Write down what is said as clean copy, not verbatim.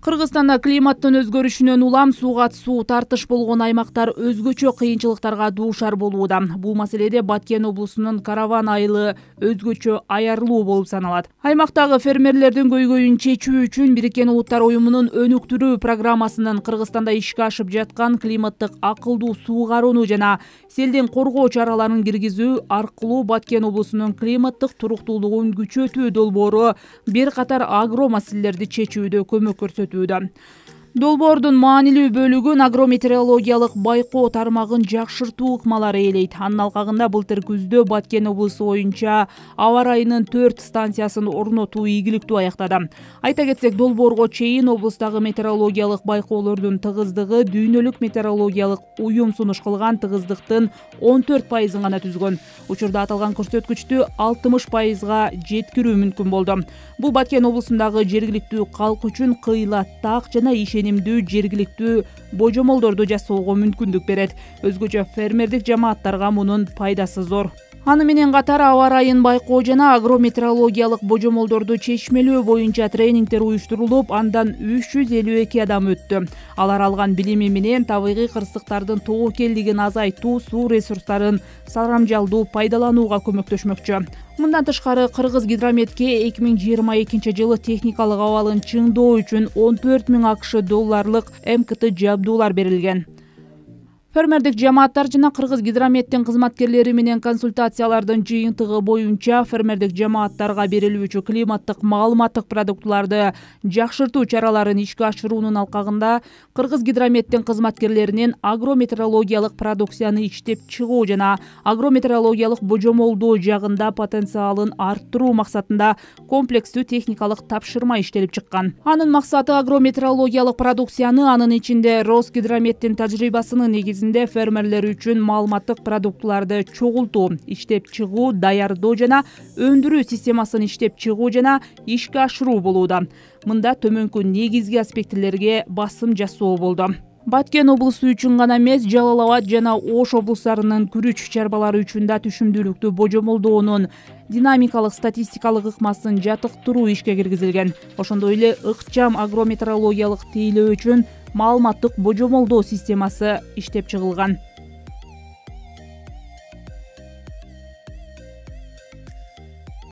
Кыргызстанда климаттын өзгөрүшүнөн улам сууга суу тартыш болгон аймактар өзгөчө кыйынчылыктарга дуушар болууда. Бул маселеде Баткен облусунун Караван айылы өзгөчө аярлуу болуп саналат. Аймактагы фермерлердин көйгөйүн чечүү үчүн Бириккен Улуттар уюмунун өнүктүрүү программасынын Кыргызстанда ишке ашып жаткан климаттык акылдуу суугарууну жана селден коргоо чараларын киргизүү аркылуу Баткен облусунун климаттык туруктуулугун күчөтүү долбоору бир катар агро маселелерди чечүүдө көмөк көрсөтүүдө. Долбоордун маанилүү бөлүгүн агрометеорологиялык байкоо тармагын жакшыртуу ыкмалары ээлейт. Анын алкагында былтыр күздө Баткен облусу боюнча аба ырайынын 4 станциясын орнотуу ийгиликтүү аяктады. Айта кетсек, долбоорго чейин облустагы метеорологиялык байкоолордун тыгыздыгы дүйнөлүк метеорологиялык уюм сунуш кылган тыгыздыктын 14% гана түзгөн. Учурда аталган көрсөткүчтү 60% жеткирүү мүмкүн болду. Бул Баткен облусундагы жергиликтүү калк үчүн кыйла, так жана ишенимдүү жергиликтүү божомолдорду жасоого мүмкүндүк берет. Өзгөчө фермердик жамааттарга мунун пайдасы зор. Аны менен катар аба ырайын байкоо жана агрометеорологиялык божомолдорду чечмелөө боюнча тренингдер уюштурулуп, андан 352 адам өттү. Алар алган билими менен табигый кырсыктардын тобокелдигин азайтуу, суу ресурстарын сарамжалдуу пайдаланууга көмөктөшмөкчү. Мындан тышкары Кыргыз гидрометке 2022 жылы техникалык абалын чыңдоо үчүн 14 000 АКШ долларлык МКТ жабдуулар берилген. Фермердик жамааттар жана Кыргыз гидрометтин кызматкерлери менен консультациялардын жыйынтыгы боюнча фермердик жамааттарга берилүүчү климаттык маалыматтык продуктуларды жакшыртуу чараларын ишке ашыруунун алкагында Кыргыз гидрометтин кызматкерлеринин агрометеорологиялык продукцияны иштеп чыгуу жана агрометеорологиялык божомолдоо жагында потенциалын арттыруу максатында комплекстүү техникалык тапшырма иштелип чыккан. Анын максаты агрометеорологиялык продукцияны, анын ичинде Росгидрометтин тажрыйбасынын негизинде фермерлер үчүн маалыматтык продуктуларды чогултуу, иштеп чыгуу, даярдоо жана өндүрүү системасын иштеп чыгуу жана ишке ашыруу болууда. Мында төмөнкү негизги аспектилерге басым жасоо болду. Баткен облусу үчүн гана эмес, Жалал Абад жана Ош облустарынын күрүч чарбалары үчүн да түшүмдүүлүктү божомолдоонун динамикалык статистикалык ыкмасын жатыктыруу ишке киргизилген. Ошондой эле ыкчам агрометеорологиялык тейлөө үчүн маалыматтык божомолдоо системасы иштеп чыгылган.